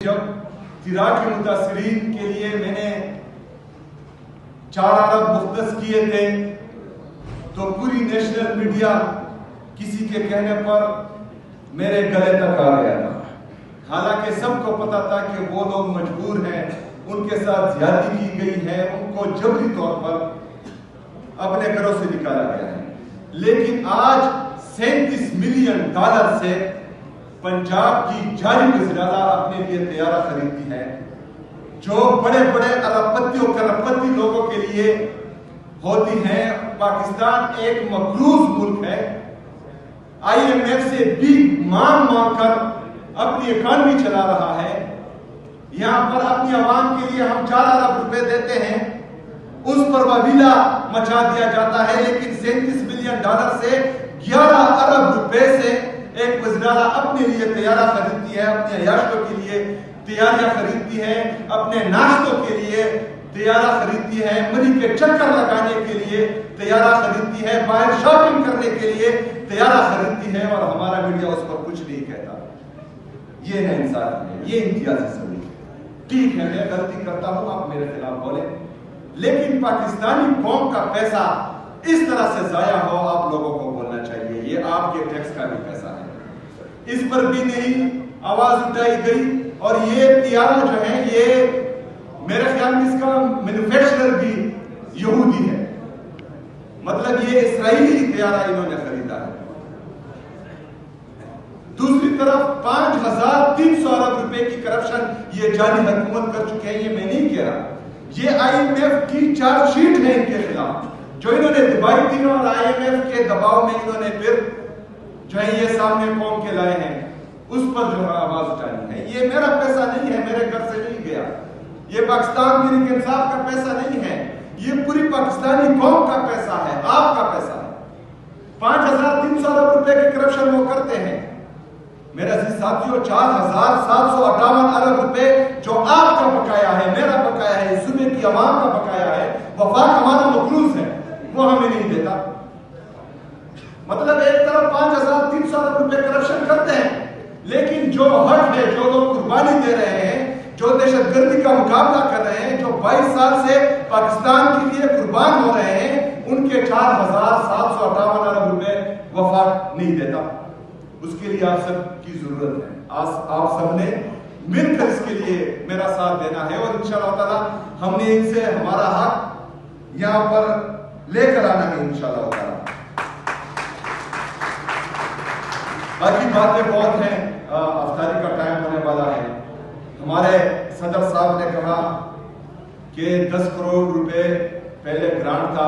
जब तिरा के मुतासिरीन के लिए मैंने 4 अरब मुख्तस किए थे तो पूरी नेशनल मीडिया किसी के कहने पर मेरे गले तक आ गया था। हालांकि सबको पता था कि वो लोग मजबूर हैं, उनके साथ ज्यादती की गई है, उनको जबरी तौर पर अपने घरों से निकाला गया है। लेकिन आज $37 मिलियन से पंजाब की जारी वज़ीर-ए-आला अपने लिए तैयारा खरीदती है, जो बड़े बड़े अरबपतियों करोड़पति लोगों के लिए होती हैं। पाकिस्तान एक मकरूज मुल्क है, IMF से भी मांग कर अपनी इकॉनमी चला रहा है। यहां पर अपनी आवाम के लिए हम 4 अरब रुपए देते हैं, उस पर वबीला मचा दिया जाता है। लेकिन $37 मिलियन से 11 अरब रुपए से एक वज़ीर-ए-आला अपने लिए तैयारा खरीदती है, अपने अयाशों के लिए तैयारियां खरीदती है, अपने नाश्तों के लिए तैयारा खरीदती है, मरी के चक्कर लगाने के लिए तैयारा खरीदती है, बाहर शॉपिंग करने के लिए तैयारा खरीदती है, और हमारा मीडिया उस पर कुछ नहीं कहता। ये है इंसाफ है, ये इम्तियाजी सलूक है। ठीक है, मैं गलती करता हूं, आप मेरे खिलाफ बोले, लेकिन पाकिस्तानी कौम का पैसा इस तरह से जाया हो, आप लोगों को बोलना चाहिए। ये आपके टैक्स का भी पैसा है, इस पर भी नहीं आवाज उठाई गई। और ये तियारा जो है, ये मेरे ख्याल में इसका मैन्युफैक्चरर भी यहूदी है, मतलब ये इस्राएली तियारा इन्होंने खरीदा है। दूसरी तरफ 5300 अरब रुपए की करप्शन ये जाली हुकूमत कर चुके हैं। ये मैं नहीं कह रहा, ये IMF की चार्जशीट है इनके खिलाफ, जो इन्होंने दबाई थी, और IMF के दबाव में इन्होंने फिर जो है ये सामने कौम के लाए हैं, उस पर जो है आवाज उठानी है। ये मेरा पैसा नहीं है, मेरे घर से नहीं गया, ये पाकिस्तान तहरीक इंसाफ का पैसा नहीं है, ये पूरी पाकिस्तानी कौम का पैसा है, आपका पैसा है। 5300 अरब रुपए के करप्शन वो करते हैं। मेरे अजीज साथियों, 4758 अरब रुपए जो आपका बकाया है, मेरा बकाया है, सूबे की आवाम का बकाया है, वफाक हमारा मकरूज है, वो हमें नहीं देता। मतलब एक तरफ 5300 अरब रुपए करप्शन करते हैं, लेकिन जो हक है, जो लोग कुर्बानी दे रहे हैं, जो दहशतगर्दी का मुकाबला कर रहे हैं, जो 22 साल से पाकिस्तान के लिए कुर्बान हो रहे हैं, उनके 4758 अरब रुपए वफाक नहीं देता। उसके लिए आप सब की जरूरत है, आप सबने मिलकर इसके लिए मेरा साथ देना है, और इंशाअल्लाह ताला हमने इनसे हमारा हक यहां पर लेकर आना है इंशाअल्लाह ताला। बाकी बातें बहुत हैं, अफ्तारी का टाइम होने वाला है। हमारे सदर साहब ने कहा कि 10 करोड़ रुपए पहले ग्रांट था।